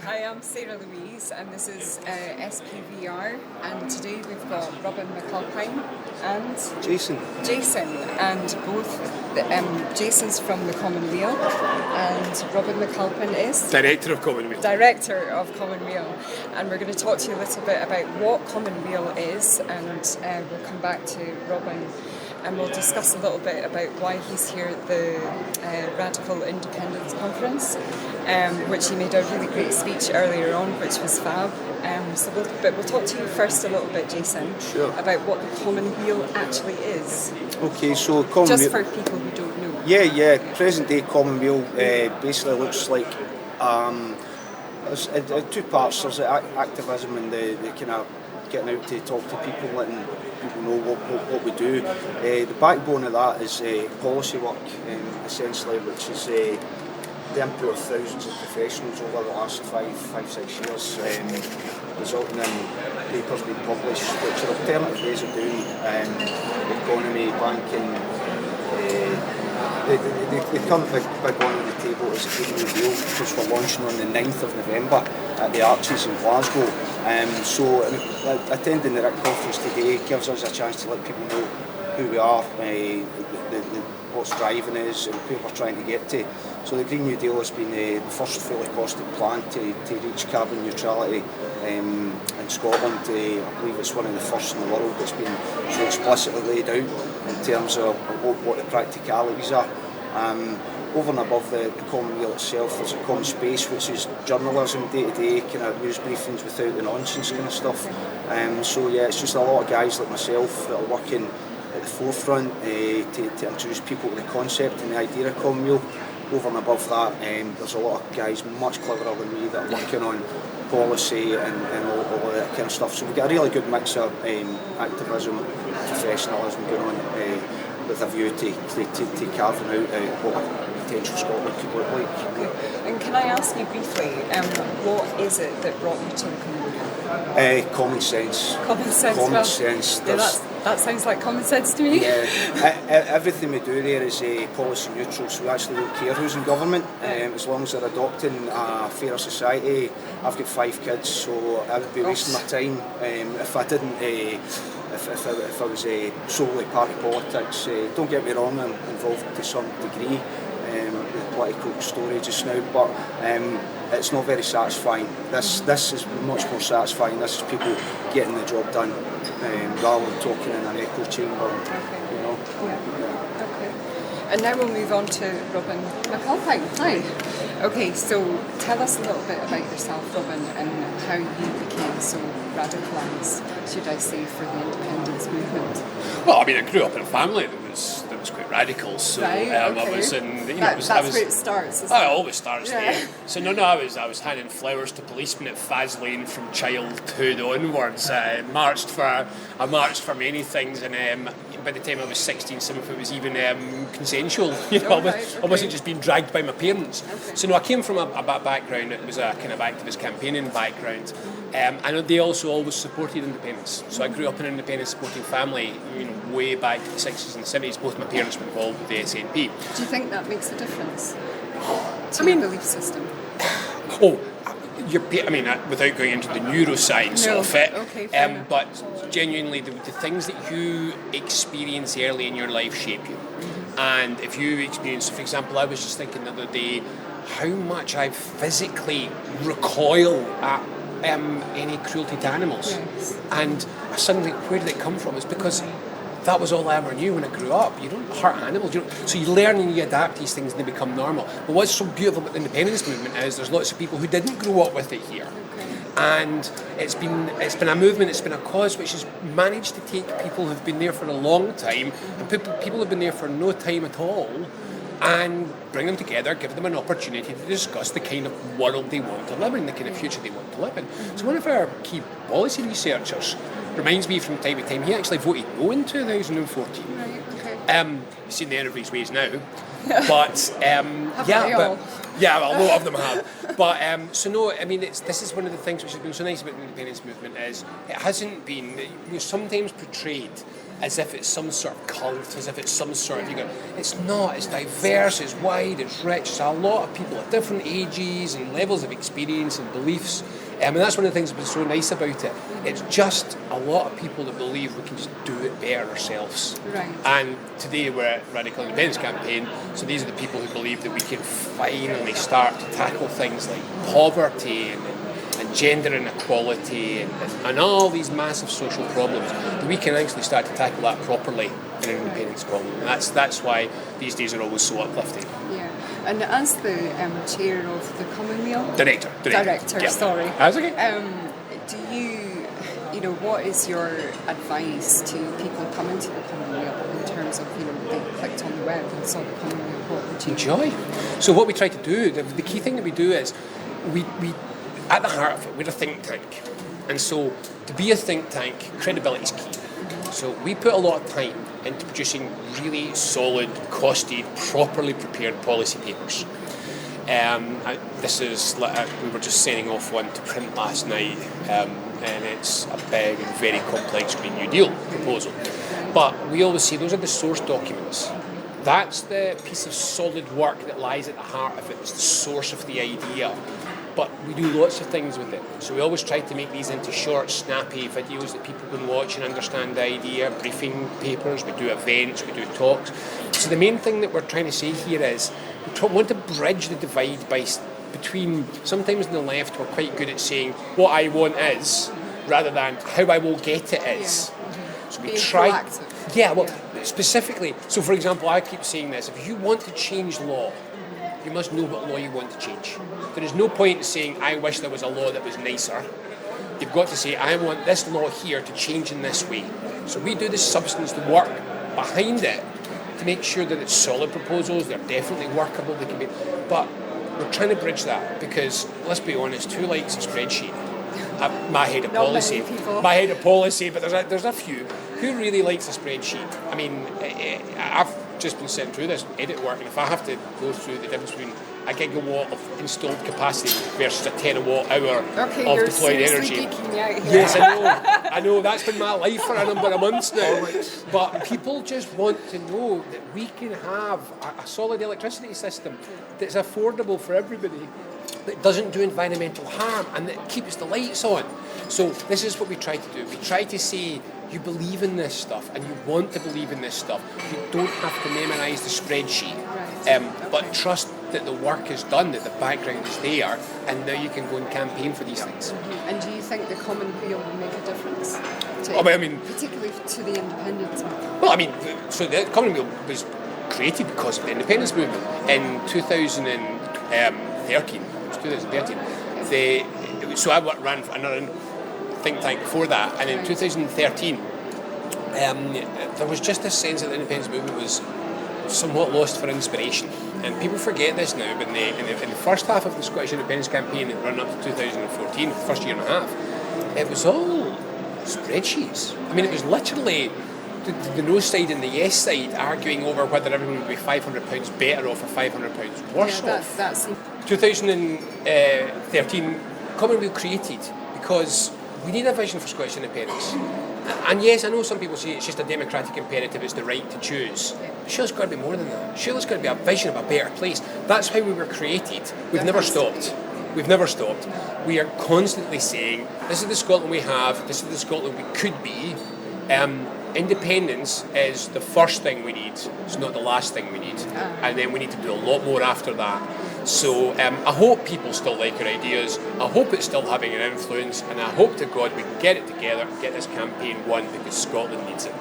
I am Sarah Louise, and this is SPVR, and today we've got Robin Mcalpine and Jason, and both Jason's from the Common Weal, and Robin Mcalpine is Director of Common Weal. Director of Common Weal, and we're going to talk to you a little bit about what Common Weal is, and we'll come back to Robin. And we'll discuss a little bit about why he's here at the Radical Independence Conference, which he made a really great speech earlier on, which was fab. But we'll talk to you first a little bit, Jason, about what the Common Weal actually is. Okay, so Common Just Weal, for people who don't know. Yeah. Present day Common Weal basically looks like there's two parts. There's the activism and the kind of getting out to talk to people, letting people know what we do. The backbone of that is policy work, essentially, which is the input of thousands of professionals over the last 5-6 years, resulting in papers being published, which are alternative ways of doing economy, banking. The current big one on the table is the Green New Deal, which we're launching on the 9th of November at the Arches in Glasgow. So attending the RIC conference today gives us a chance to let people know who we are, what's driving us and where we're trying to get to. So the Green New Deal has been the first fully costed plan to reach carbon neutrality in Scotland. I believe it's one of the first in the world that's been so explicitly laid out in terms of what the practicalities are. Over and above the Common Weal itself, there's a common space which is journalism, day-to-day, kind of news briefings without the nonsense kind of stuff. It's just a lot of guys like myself that are working at the forefront to introduce people to the concept and the idea of Common Weal. Over and above that, there's a lot of guys much cleverer than me that are working on policy and all of that kind of stuff. So we've got a really good mix of activism, professionalism going on with a view to carving out what potential Scotland could look like. Okay. And can I ask you briefly, what is it that brought you to the Common Weal? Common sense. Common sense. Common sense. Yeah, that sounds like common sense to me. Yeah, everything we do there is policy neutral, so we actually don't care who's in government, as long as they're adopting a fairer society. I've got 5 kids, so I would be wasting my time if I didn't. If I was solely part of politics. Don't get me wrong, I'm involved to some degree with the political story just now, but it's not very satisfying. This is much more satisfying. This is people getting the job done rather than talking in an echo chamber. You know. Yeah. Okay. And now we'll move on to Robin Mcalpine. Hi. Okay, so tell us a little bit about yourself, Robin, and how you became so radicalised, should I say, for the independence movement. Well, I mean, I grew up in a family that was quite radical, so right, okay. I was in. That's where it starts. Isn't it it always starts there. So I was handing flowers to policemen at Faz Lane from childhood onwards. I marched for many things, and by the time I was 16, some of it was even consensual. I wasn't just being dragged by my parents. Okay. So I came from a background that was a kind of activist campaigning background, and they also always supported independence. So I grew up in an independence supporting family, way back to the 60s and 70s. Both my parents were involved with the SNP. Do you think that makes a difference to your belief system? Without going into the neuroscience of it, but genuinely the things that you experience early in your life shape you. And if you experience, for example, I was just thinking the other day how much I physically recoil at any cruelty to animals. Yes. And suddenly, where did it come from? It's because that was all I ever knew when I grew up. You don't hurt animals. So you learn and you adapt these things and they become normal. But what's so beautiful about the independence movement is there's lots of people who didn't grow up with it here. And it's been a movement, it's been a cause which has managed to take people who've been there for a long time and people who've been there for no time at all and bring them together, give them an opportunity to discuss the kind of world they want to live in, the kind of future they want to live in. So one of our key policy researchers reminds me from time to time, he actually voted no in 2014. Right, okay. You've seen the end of his ways now. But a lot of them have. But this is one of the things which has been so nice about the independence movement is it hasn't been. We're sometimes portrayed as if it's some sort of cult, as if it's some sort of, it's not, it's diverse, it's wide, it's rich, it's a lot of people at different ages and levels of experience and beliefs. And that's one of the things that's been so nice about it. It's just a lot of people that believe we can just do it better ourselves. Right. And today we're at Radical Independence Campaign, so these are the people who believe that we can finally start to tackle things like poverty and gender inequality and all these massive social problems, that we can actually start to tackle that properly in an independence column. And that's why these days are always so uplifting. Yeah. And as the chair of the Commonweal... Director, yeah. Sorry. That's okay. Do what is your advice to people coming to the Commonweal in terms of, they clicked on the web and saw the Commonweal, what would you... Enjoy. So what we try to do, the key thing that we do is, we at the heart of it, we're a think tank. And so to be a think tank, credibility is key. So we put a lot of time into producing really solid, costed, properly prepared policy papers. This is, we were just sending off one to print last night, and it's a big and very complex Green New Deal proposal. But we always say those are the source documents. That's the piece of solid work that lies at the heart of it. It's the source of the idea. But we do lots of things with it. So we always try to make these into short, snappy videos that people can watch and understand the idea, briefing papers, we do events, we do talks. So the main thing that we're trying to say here is we want to bridge the divide between, sometimes on the left we're quite good at saying what I want is, rather than how I will get it is. Yeah. So we being try... proactive. Yeah, specifically, so for example, I keep saying this, if you want to change law, you must know what law you want to change. There is no point in saying, I wish there was a law that was nicer. You've got to say, I want this law here to change in this way. So we do the substance, the work behind it to make sure that it's solid proposals, they're definitely workable, they can be... But we're trying to bridge that because, let's be honest, who likes a spreadsheet? My head of policy. My head of policy, but there's a few. Who really likes a spreadsheet? I mean, I've just been sitting through this edit work, and if I have to go through the difference between a gigawatt of installed capacity versus a terawatt hour of deployed energy. Yes, I know. That's been my life for a number of months now. But people just want to know that we can have a solid electricity system that's affordable for everybody, that doesn't do environmental harm, and that keeps the lights on. So this is what we try to do. We try to say, you believe in this stuff and you want to believe in this stuff. You don't have to memorise the spreadsheet, but trust that the work is done, that the background is there, and now you can go and campaign for these things. And do you think the Commonweal will make a difference? Particularly to the independence movement? Well, so the Commonweal was created because of the independence movement in 2013. So I ran for another think tank before that, and in 2013 there was just this sense that the independence movement was somewhat lost for inspiration, and people forget this now, but in the first half of the Scottish independence campaign that ran up to 2014, the first year and a half, it was all spreadsheets. I mean, it was literally the no side and the yes side arguing over whether everyone would be £500 better off or £500 worse off. That's 2013, Commonweal created because we need a vision for Scottish independence. And yes, I know some people say it's just a democratic imperative, it's the right to choose. But sure, it's got to be more than that. Sure, it's got to be a vision of a better place. That's how we were created. We've never stopped. We've never stopped. We are constantly saying, this is the Scotland we have, this is the Scotland we could be. Independence is the first thing we need, it's not the last thing we need. And then we need to do a lot more after that. So I hope people still like our ideas, I hope it's still having an influence, and I hope to God we can get it together and get this campaign won because Scotland needs it.